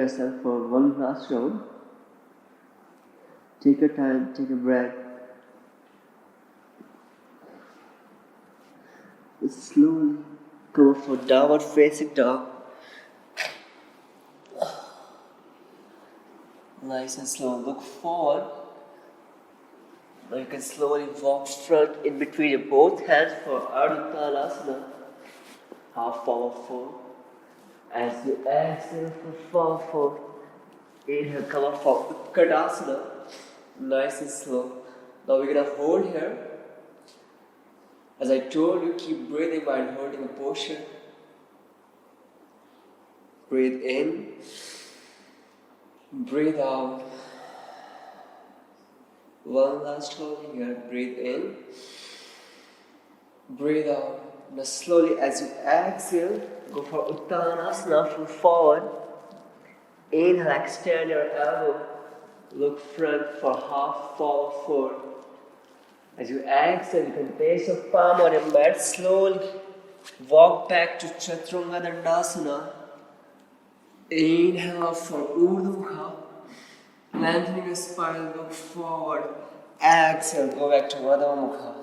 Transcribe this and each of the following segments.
yourself for one last round. Take your time, take a breath. Slowly come up for downward facing dog. Nice and slow. Look forward. Now you can slowly walk front in between your both hands for Untitled half forward fold. As you exhale for forward fold, inhale, come up for 𝐘𝐨𝐿. Nice and slow. Now we're gonna hold here. As I told you, keep breathing while holding a posture. Breathe in, breathe out. One last hold here. Breathe in, breathe out. Now slowly as you exhale, go for Uttanasana, from forward. Inhale, extend your elbow. Look front for half forward fold. As you exhale, you can place your palm on your mat. Slowly walk back to Chaturanga. Inhale up for Urdhva Mukha. Lengthening your spine, look forward. Exhale, go back to Adho Mukha.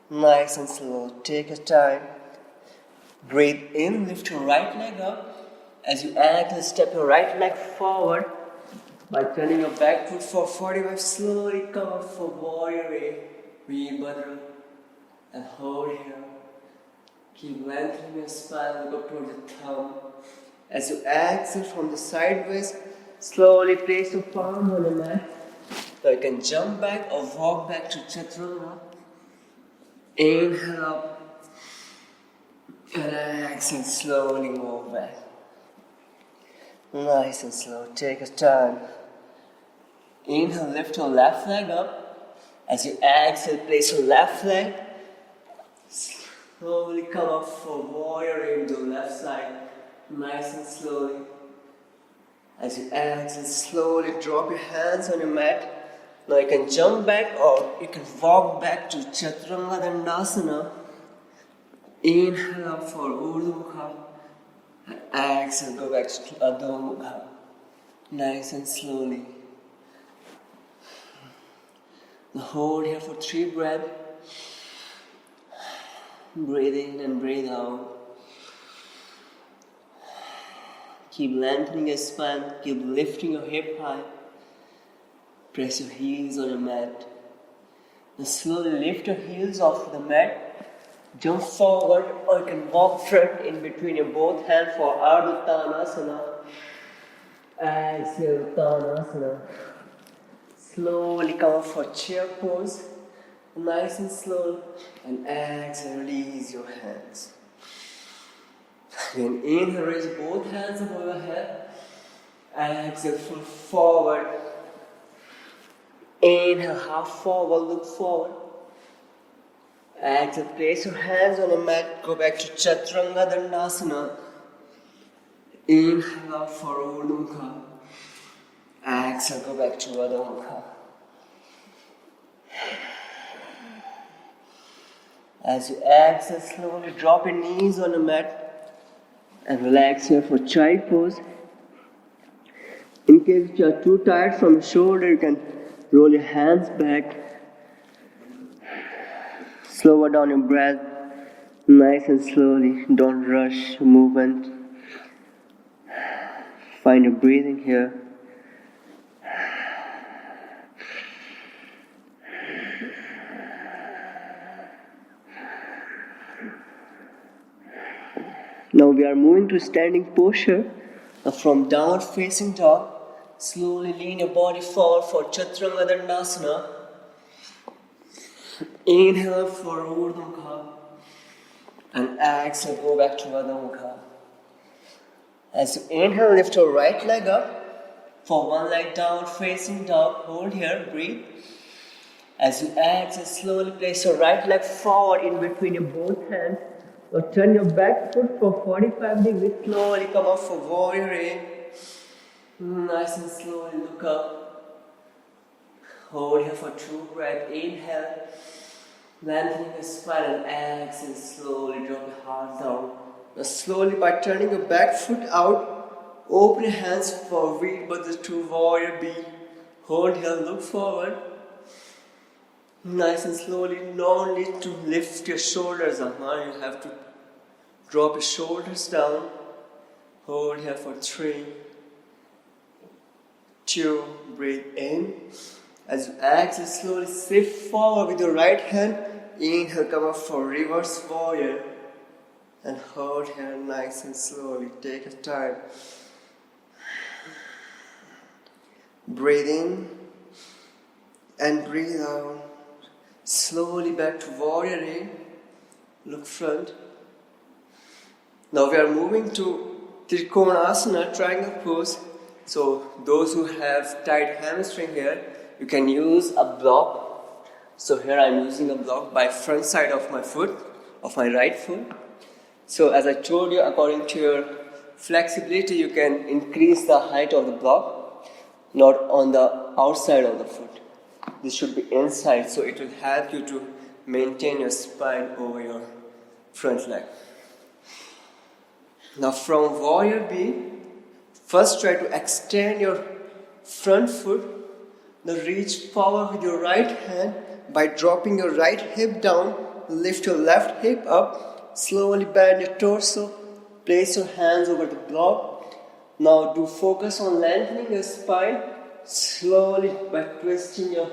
Nice and slow. Take your time. Breathe in, lift your right leg up. As you exhale, step your right leg forward. By turning your back foot for 45, slowly come up for Warrior A. Virabhadra. And hold here. Keep lengthening your spine, look up toward the thumb. As you exhale from the sideways, slowly place your palm on the mat. Now you can jump back or walk back to Chaturanga. Inhale up. And exhale, slowly move back. Nice and slow. Take your time. Inhale, lift your left leg up. As you exhale, place your left leg. Slowly come up for Warrior into the left side. Nice and slowly. As you exhale, slowly drop your hands on your mat. Now you can jump back or you can walk back to Chaturanga. Inhale up for Urdhva Mukha. And exhale, go back to Adho Mukha. Nice and slowly. Now hold here for 3 breaths. Breathe in and breathe out. Keep lengthening your spine. Keep lifting your hip high. Press your heels on your mat. Now slowly lift your heels off the mat. Jump forward or you can walk front in between your both hands for Ardha Uttanasana. Exhale, Uttanasana. Slowly come up for chair pose. Nice and slow. And exhale, release your hands. Then inhale, raise both hands above your head. Exhale, full forward. Inhale, half forward, look forward. Exhale, place your hands on the mat. Go back to Chaturanga. Inhale up for Urdhva Mukha. Exhale, go back to Adho Mukha. As you exhale, slowly drop your knees on the mat. And relax here for child pose. In case you are too tired from the shoulder, you can roll your hands back. Slow down your breath. Nice and slowly. Don't rush movement. Find your breathing here. Now we are moving to standing posture. From downward facing dog, slowly lean your body forward for Chaturanga. Inhale for Urdhva Mukha. And exhale, go back to Adho Mukha. As you inhale, lift your right leg up. For one leg downward facing dog, hold here, breathe. As you exhale, slowly place your right leg forward in between your both hands. Now turn your back foot for 45 degrees. Slowly come up for Warrior A. Nice and slowly look up. Hold here for 2 breaths. Inhale. Lengthening the spine and exhale. Slowly drop your heart down. Now slowly by turning your back foot out, Open your hands for Vinyasa to warrior B. Hold here, look forward. Nice and slowly, no need to lift your shoulders up. You have to drop your shoulders down. Hold here for 3, 2, breathe in. As you exhale, slowly shift forward with your right hand. Inhale, come up for reverse warrior. And hold here nice and slowly. Take your time. Breathe in and breathe out. Slowly back to warrior A. Look front. Now we are moving to Trikonasana, triangle pose. So those who have tight hamstring here, you can use a block. So here I am using a block by front side of my foot, of my right foot. So as I told you, according to your flexibility, you can increase the height of the block, not on the outside of the foot. This should be inside, so it will help you to maintain your spine over your front leg. Now from warrior B, first try to extend your front foot. Now reach forward with your right hand by dropping your right hip down. Lift your left hip up. Slowly bend your torso. Place your hands over the block. Now do focus on lengthening your spine. Slowly by twisting your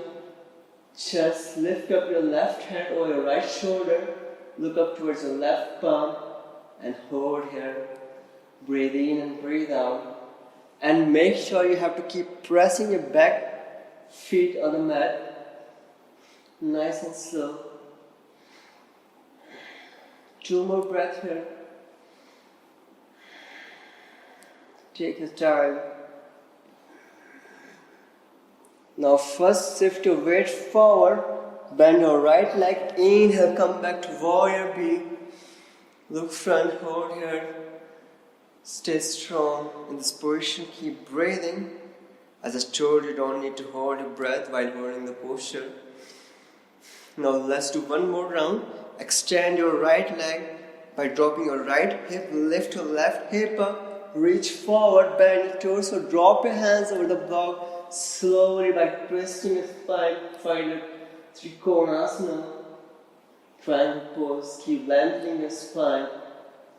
chest, lift up your left hand over your right shoulder. Look up towards your left palm and hold here. Breathe in and breathe out. And make sure you have to keep pressing your back feet on the mat. Nice and slow. 2 more breaths here. Take your time. Now first shift your weight forward. Bend your right leg. Inhale, come back to warrior B. Look front, hold here. Stay strong in this position. Keep breathing. As I told you, don't need to hold your breath while holding the posture. Now let's do one more round. Extend your right leg by dropping your right hip. Lift your left hip up. Reach forward, bend your torso. Drop your hands over the block. Slowly by twisting your spine, find a Trikonasana, triangle pose. Keep lengthening your spine.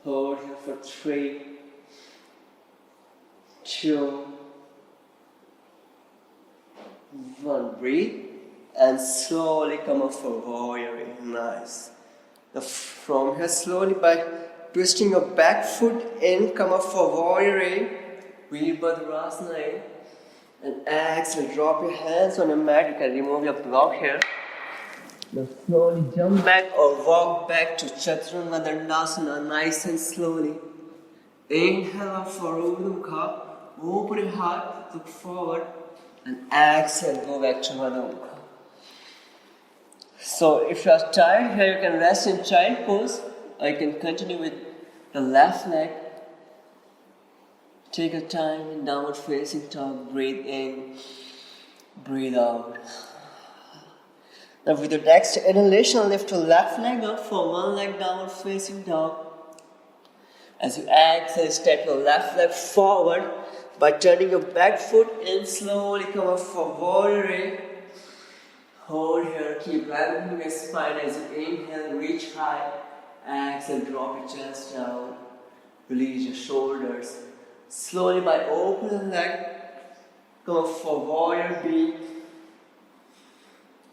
Hold here for 3, 2, 1. Breathe and slowly come up for warrior. Nice. Now from here, slowly by twisting your back foot in, come up for warrior A. Virabhadrasana A. And exhale, drop your hands on your mat. You can remove your block here. Now slowly jump back or walk back to Chaturanga Dandasana, nice and slowly. Inhale up for Urdhva Mukha. Open your heart, look forward. And exhale, go back to Urdhva Mukha. So if you are tired here, you can rest in child pose. Or you can continue with the left leg. Take your time in downward facing dog. Breathe in, breathe out. Now with your next inhalation, lift your left leg up for one leg downward facing dog. As you exhale, step your left leg forward by turning your back foot in. Slowly come up for warrior A. Hold here, keep lengthening your spine as you inhale, reach high. Exhale, drop your chest down. Release your shoulders. Slowly by opening the leg, come up for warrior B.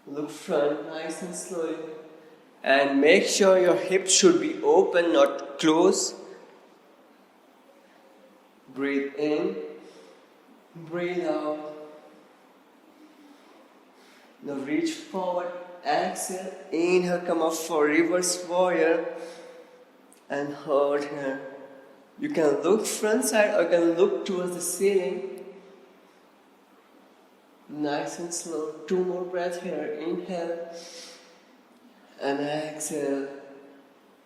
Look front, nice and slowly. And make sure your hips should be open, not closed. Breathe in, breathe out. Now reach forward, exhale, inhale, come up for reverse warrior. And hold here. You can look front side or you can look towards the ceiling. Nice and slow. 2 more breaths here. Inhale and exhale.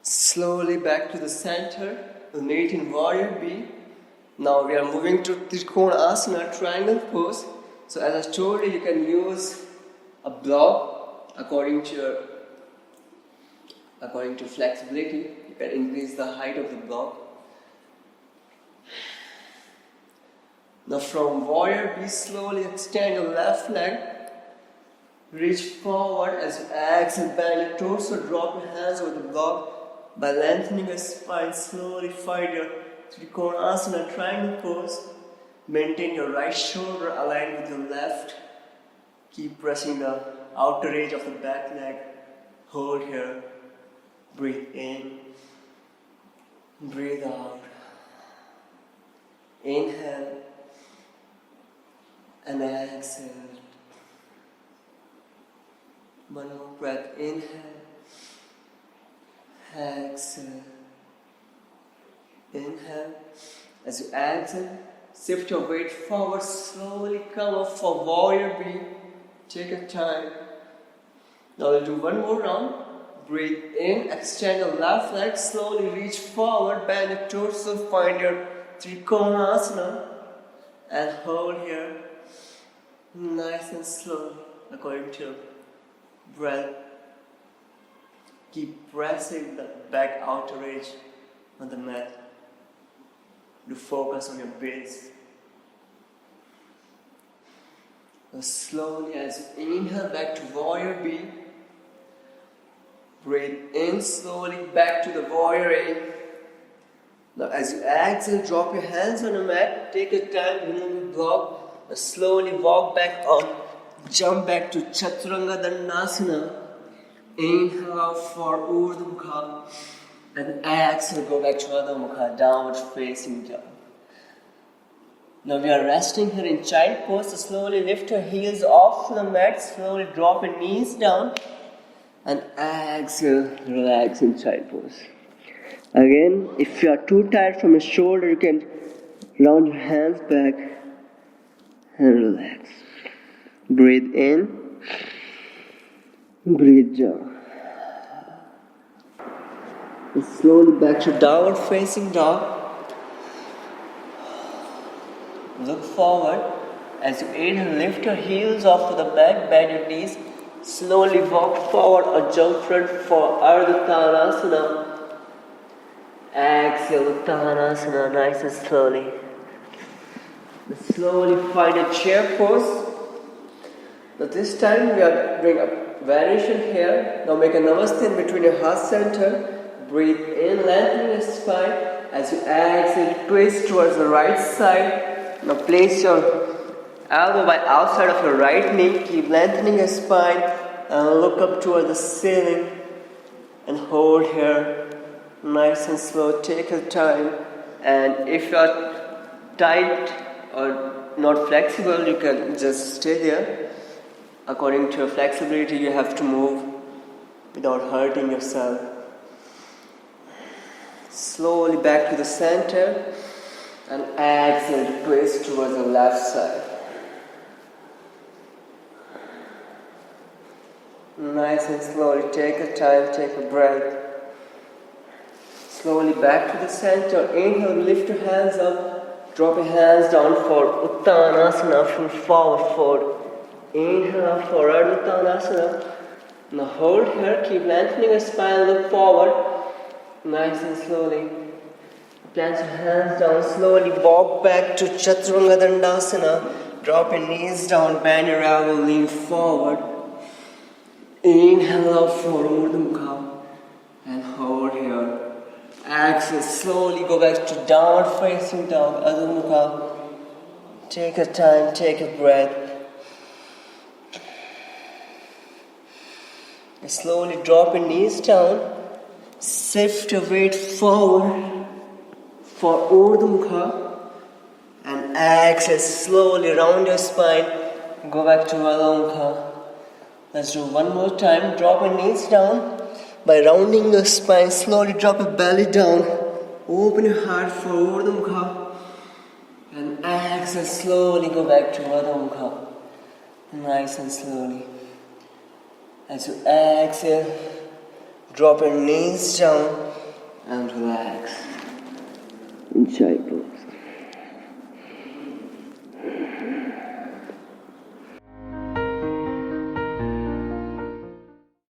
Slowly back to the center. Meet in warrior B. Now we are moving to Trikonasana, triangle pose. So as I told you, you can use a block according to flexibility. You can increase the height of the block. Now from warrior B, slowly extend your left leg. Reach forward as you exhale, bend your torso, drop your hands over the block. By lengthening your spine, slowly find your Trikonasana triangle pose. Maintain your right shoulder aligned with your left. Keep pressing the outer edge of the back leg. Hold here. Breathe in. Breathe out. Inhale. And exhale. One more breath. Inhale. Exhale. Inhale. As you exhale, shift your weight forward. Slowly come up for warrior B. Take your time. Now we'll do one more round. Breathe in. Extend your left leg. Slowly reach forward. Bend your torso. Find your Trikonasana. And hold here. Nice and slow. According to your breath. Keep pressing the back outer edge on the mat. To focus on your base. Now slowly as you inhale back to warrior B. Breathe in slowly back to the warrior A. Now as you exhale, drop your hands on the mat. Take your time, remove your block. Now slowly walk back on. Jump back to Chaturanga Dandasana. Inhale out for Urdhva Mukha. And exhale, go back to Adho Mukha, downward facing dog. Now we are resting here in child pose. So slowly lift your heels off the mat. Slowly drop your knees down. And exhale, relax in child pose. Again, if you are too tired from your shoulder, you can round your hands back and relax. Breathe in. Breathe down. And slowly back to downward facing dog. Look forward. As you inhale, lift your heels off to the mat, bend your knees. Slowly walk forward or jump front for Ardha Uttanasana. Exhale, Uttanasana, nice and slowly. Slowly find a chair pose. Now this time we are doing a variation here. Now make a namaste in between your heart center. Breathe in, lengthen your spine. As you exhale, twist towards the right side. Now place your elbow by outside of your right knee. Keep lengthening your spine and look up toward the ceiling and hold here. Nice and slow. Take your time. And if you are tight or not flexible, you can just stay there. According to your flexibility, you have to move without hurting yourself. Slowly back to the center and exhale to twist towards the left side. Nice and slowly, take your time, take a breath. Slowly back to the center. Inhale, lift your hands up. Drop your hands down for Uttanasana from forward fold. Inhale for Ardha Uttanasana. Now hold here, keep lengthening your spine, look forward. Nice and slowly. Plant your hands down, slowly walk back to Chaturanga Dandasana. Drop your knees down, bend your elbow, lean forward. Inhale out for Urdhva Mukha and hold here. Exhale, slowly go back to downward facing dog, Adho Mukha. Take a time, take a breath. And slowly drop your knees down. Shift your weight forward for Urdhva Mukha. And exhale, slowly round your spine. Go back to Adho Mukha. Let's do one more time. Drop your knees down. By rounding your spine, slowly drop your belly down. Open your heart for Urdhva Mukha. And exhale, slowly go back to Adho Mukha. Nice and slowly. As you exhale, drop your knees down and relax.